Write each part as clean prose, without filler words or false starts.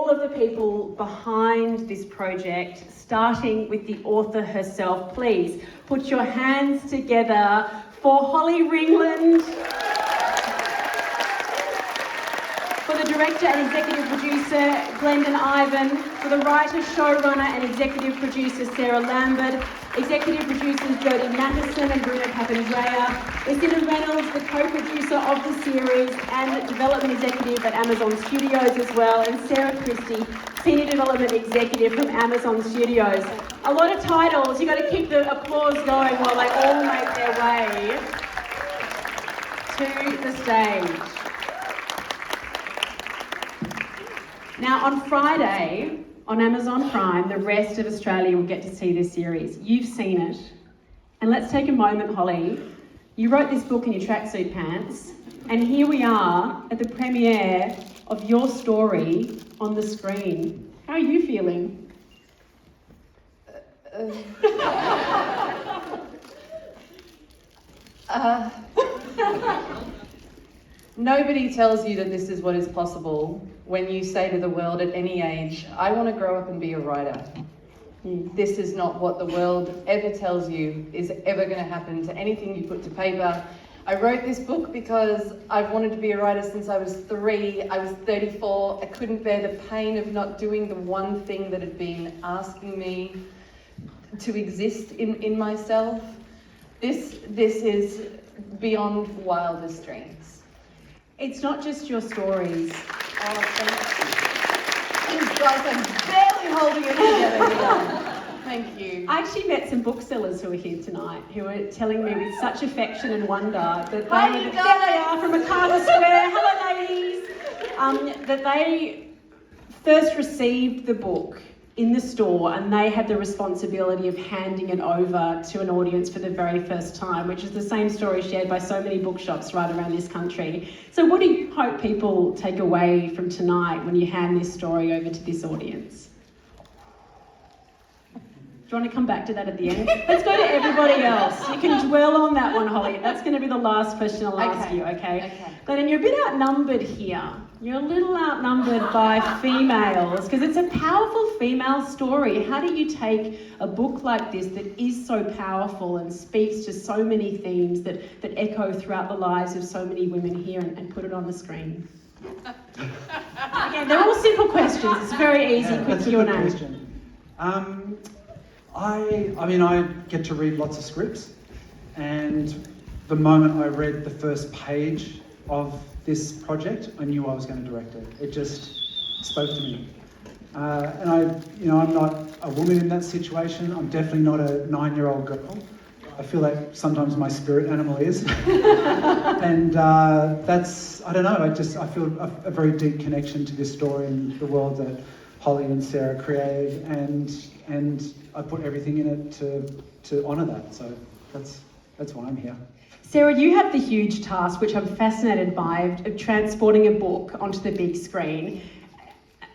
all of the people behind this project, starting with the author herself. Please put your hands together for Holly Ringland, for the director and executive producer Glendon Ivan, for the writer, showrunner and executive producer Sarah Lambert, executive producers Jodie Matheson and Bruno Papandrea, Lucinda Reynolds, the co-producer of the series and development executive at Amazon Studios as well, and Sarah Christie, senior development executive from Amazon Studios. A lot of titles, you've got to keep the applause going while they all make their way to the stage. Now on Friday, on Amazon Prime, the rest of Australia will get to see this series. You've seen it. And let's take a moment, Holly. You wrote this book in your tracksuit pants, and here we are at the premiere of your story on the screen. How are you feeling? Nobody tells you that this is what is possible when you say to the world at any age, I want to grow up and be a writer. This is not what the world ever tells you is ever going to happen to anything you put to paper. I wrote this book because I've wanted to be a writer since I was 3. I was 34. I couldn't bear the pain of not doing the one thing that had been asking me to exist in myself. This is beyond wildest dreams. It's not just your stories. Oh, thank you. Guys, I'm barely holding it together here. Thank you. I actually met some booksellers who are here tonight who were telling me with such affection and wonder that they, Hi, there they are from Macarthur Square, hello ladies, that they first received the book in the store and they had the responsibility of handing it over to an audience for the very first time, which is the same story shared by so many bookshops right around this country. So what do you hope people take away from tonight when you hand this story over to this audience? Do you want to come back to that at the end? Let's go to everybody else. You can dwell on that one, Holly. That's going to be the last question I'll ask you, okay? Glenn, you're a bit outnumbered here. You're a little outnumbered by females because it's a powerful female story. How do you take a book like this that is so powerful and speaks to so many themes that echo throughout the lives of so many women here and put it on the screen? Again, they're all simple questions. It's very easy. Quick Q&A. I get to read lots of scripts, and the moment I read the first page of this project, I knew I was going to direct it. It just spoke to me. And I'm not a woman in that situation. I'm definitely not a 9-year-old girl. I feel like sometimes my spirit animal is. And that's, I don't know, I feel a very deep connection to this story and the world that Holly and Sarah created, and I put everything in it to honour that. So that's why I'm here. Sarah, you have the huge task, which I'm fascinated by, of transporting a book onto the big screen.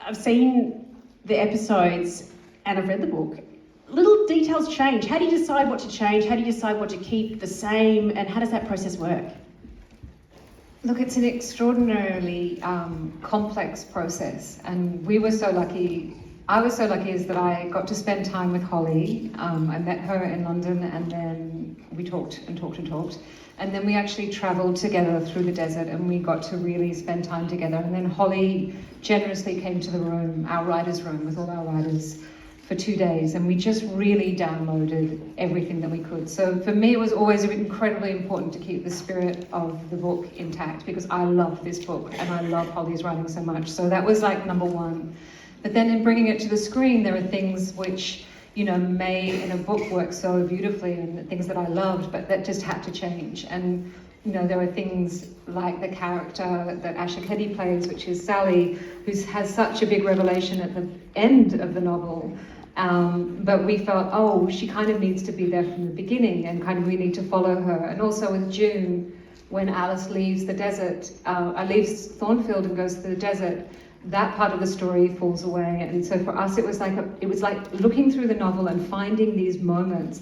I've seen the episodes and I've read the book. Little details change. How do you decide what to change? How do you decide what to keep the same? And how does that process work? Look, it's an extraordinarily complex process, and we were so lucky. I was so lucky is that I got to spend time with Holly. I met her in London, and then we talked and talked and talked. And then we actually travelled together through the desert, and we got to really spend time together. And then Holly generously came to the room, our writers' room, with all our writers for 2 days, and we just really downloaded everything that we could. So for me, it was always incredibly important to keep the spirit of the book intact, because I love this book and I love Holly's writing so much. So that was like number one. But then in bringing it to the screen, there are things which, may in a book work so beautifully, and things that I loved, but that just had to change. And there are things like the character that Asha Keddy plays, which is Sally, who has such a big revelation at the end of the novel. But we felt, she kind of needs to be there from the beginning, and kind of we need to follow her. And also with June, when Alice leaves the desert, leaves Thornfield and goes to the desert, that part of the story falls away. And so for us, it was like looking through the novel and finding these moments,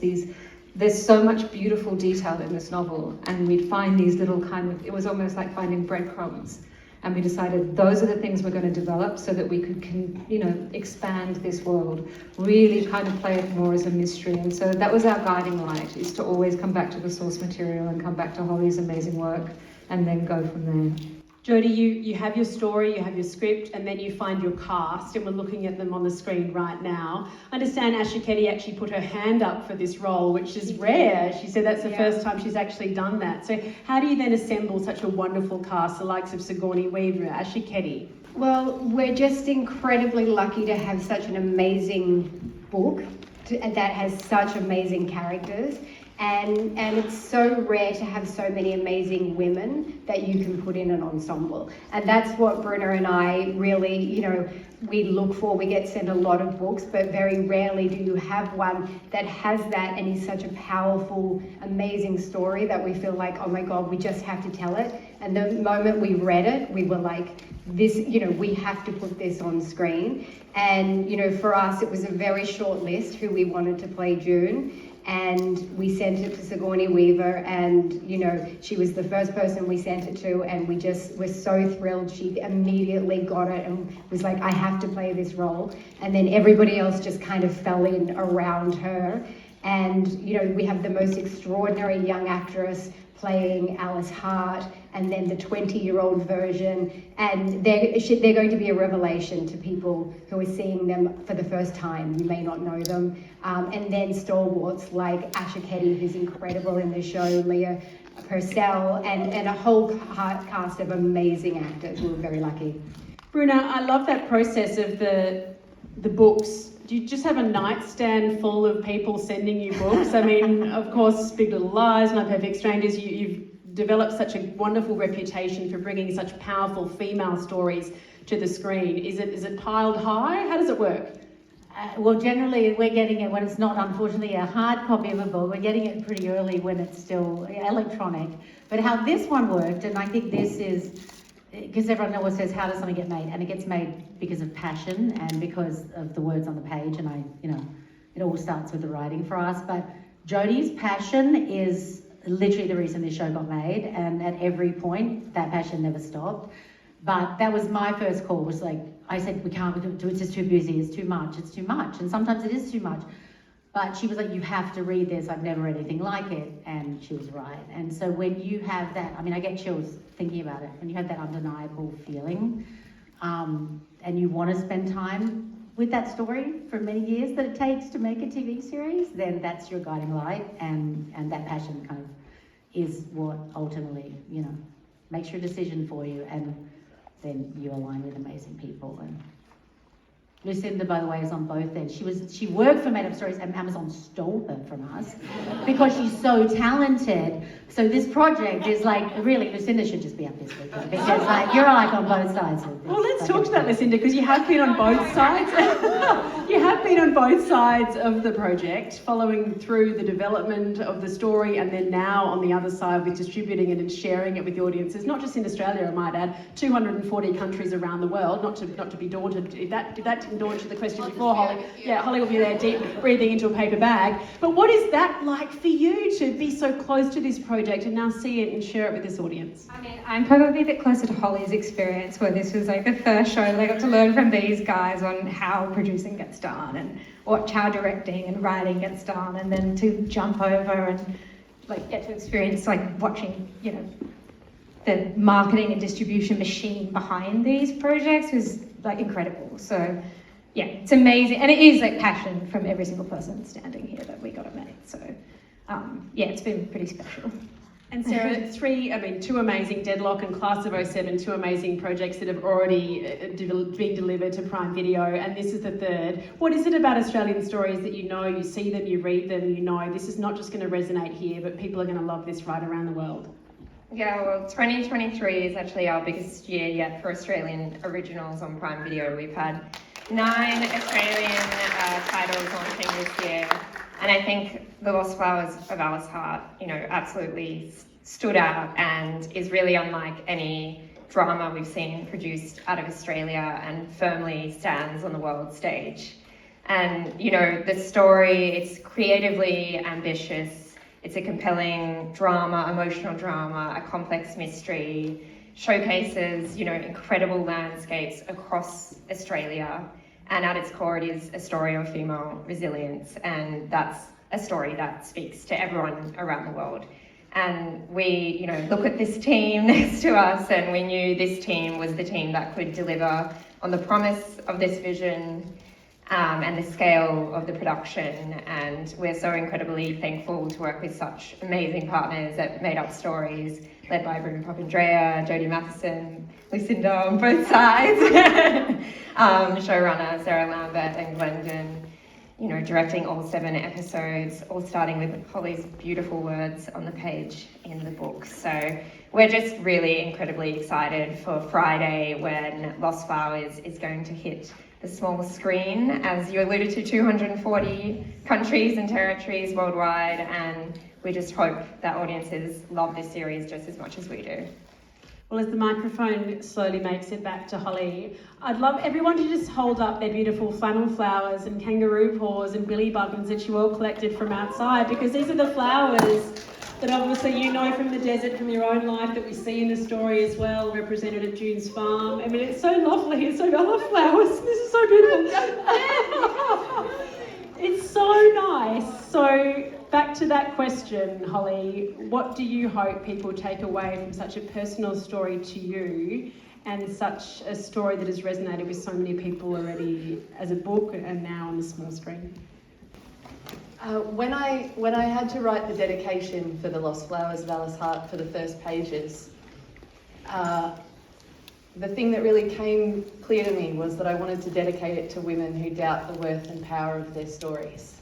there's so much beautiful detail in this novel, and we'd find these little it was almost like finding breadcrumbs. And we decided those are the things we're going to develop so that we could, expand this world, really kind of play it more as a mystery. And so that was our guiding light, is to always come back to the source material and come back to Holly's amazing work and then go from there. Jodie, you have your story, you have your script, and then you find your cast, and we're looking at them on the screen right now. I understand Asha Keddy actually put her hand up for this role, which is rare. She said that's the first time she's actually done that. So how do you then assemble such a wonderful cast, the likes of Sigourney Weaver, Asha Keddy? Well, we're just incredibly lucky to have such an amazing book that has such amazing characters. And it's so rare to have so many amazing women that you can put in an ensemble. And that's what Bruna and I really, we look for. We get sent a lot of books, but very rarely do you have one that has that and is such a powerful, amazing story that we feel like, oh my God, we just have to tell it. And the moment we read it, we were like, this, we have to put this on screen. And, for us, it was a very short list who we wanted to play June. And we sent it to Sigourney Weaver, and she was the first person we sent it to, and we just were so thrilled. She immediately got it and was like, I have to play this role. And then everybody else just kind of fell in around her. And we have the most extraordinary young actress playing Alice Hart, and then the 20-year-old version, and they're going to be a revelation to people who are seeing them for the first time. You may not know them. And then stalwarts like Asha Keddy, who's incredible in the show, Leah Purcell, and a whole cast of amazing actors. We were very lucky. Bruna, I love that process of the books. Do you just have a nightstand full of people sending you books? I mean, of course, Big Little Lies, My Perfect Strangers, you've developed such a wonderful reputation for bringing such powerful female stories to the screen. Is it piled high? How does it work? Well, generally we're getting it when it's not, unfortunately, a hard copy of a book. We're getting it pretty early when it's still electronic. But how this one worked, and I think this is, because everyone always says, how does something get made? And it gets made because of passion and because of the words on the page. And it all starts with the writing for us. But Jodie's passion is literally the reason this show got made. And at every point, that passion never stopped. But that was my first call, was like, I said, we can't do it, it's just too busy, it's too much. And sometimes it is too much. But she was like, you have to read this, I've never read anything like it. And she was right. And so when you have that, I get chills thinking about it, when you have that undeniable feeling, and you want to spend time with that story for many years that it takes to make a TV series, then that's your guiding light, and that passion kind of is what ultimately, makes your decision for you, and then you align with amazing people. And Lucinda, by the way, is on both ends. She worked for Made Up Stories, and Amazon stole her from us because she's so talented. So this project is like, really, Lucinda should just be up this weekend, because you're on both sides of this. Well, let's talk about Lucinda, because you have been on both sides. You have been on both sides of the project, following through the development of the story, and then now on the other side with distributing it and sharing it with the audiences, not just in Australia, I might add, 240 countries around the world. Not to be daunted. If that didn't daunt you, the question before, Holly. Yeah, Holly will be there deep breathing into a paper bag. But what is that like for you to be so close to this project and now see it and share it with this audience? I'm probably a bit closer to Holly's experience, where this was like the first show that I got to learn from these guys on how producing gets done and how directing and writing gets done, and then to jump over and get to experience watching the marketing and distribution machine behind these projects was incredible. So yeah, it's amazing, and it is passion from every single person standing here that we got it made. So yeah, it's been pretty special. And Sarah, two amazing, Deadlock and Class of 07, two amazing projects that have already been delivered to Prime Video, and this is the third. What is it about Australian stories that you see them, you read them, this is not just going to resonate here, but people are going to love this right around the world? Yeah, well, 2023 is actually our biggest year yet for Australian originals on Prime Video. We've had 9 Australian titles launching this year. And I think The Lost Flowers of Alice Hart, absolutely stood out and is really unlike any drama we've seen produced out of Australia, and firmly stands on the world stage. And, the story, it's creatively ambitious. It's a compelling drama, emotional drama, a complex mystery. showcases, you know, incredible landscapes across Australia. And at its core, it is a story of female resilience, and that's a story that speaks to everyone around the world. And we, you know, look at this team next to us, and we knew this team was the team that could deliver on the promise of this vision and the scale of the production. And we're so incredibly thankful to work with such amazing partners at Made Up Stories, led by Ruben Papandrea, Jodie Matheson, Lucinda on both sides, showrunner Sarah Lambert and Glendon, you know, directing all 7 episodes, all starting with Holly's beautiful words on the page in the book. So we're just really incredibly excited for Friday, when Lost Flowers is going to hit the small screen. As you alluded to, 240 countries and territories worldwide, and we just hope that audiences love this series just as much as we do. Well, as the microphone slowly makes it back to Holly, I'd love everyone to just hold up their beautiful flannel flowers and kangaroo paws and billy buttons that you all collected from outside, because these are the flowers that obviously you know from the desert, from your own life, that we see in the story as well, represented at June's farm. I mean, it's so lovely. It's so, I love flowers. This is so beautiful. It's so nice. So back to that question, Holly, what do you hope people take away from such a personal story to you, and such a story that has resonated with so many people already as a book and now on the small screen? When I had to write the dedication for The Lost Flowers of Alice Hart for the first pages, the thing that really came clear to me was that I wanted to dedicate it to women who doubt the worth and power of their stories.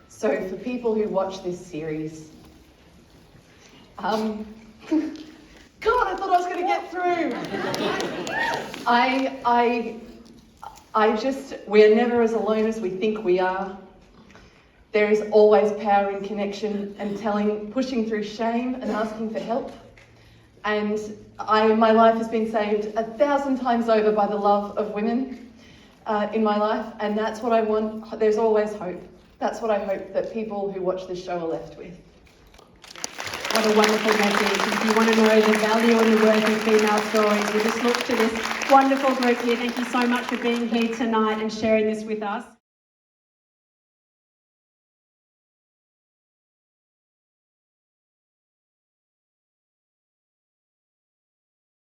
So for people who watch this series, God, I thought I was going to get through. We're never as alone as we think we are. There is always power in connection and pushing through shame and asking for help. And my life has been saved 1,000 times over by the love of women in my life, and that's what I want. There's always hope. That's what I hope that people who watch this show are left with. What a wonderful message. If you want to know the value and the worth of female stories, you just look to this wonderful group here. Thank you so much for being here tonight and sharing this with us.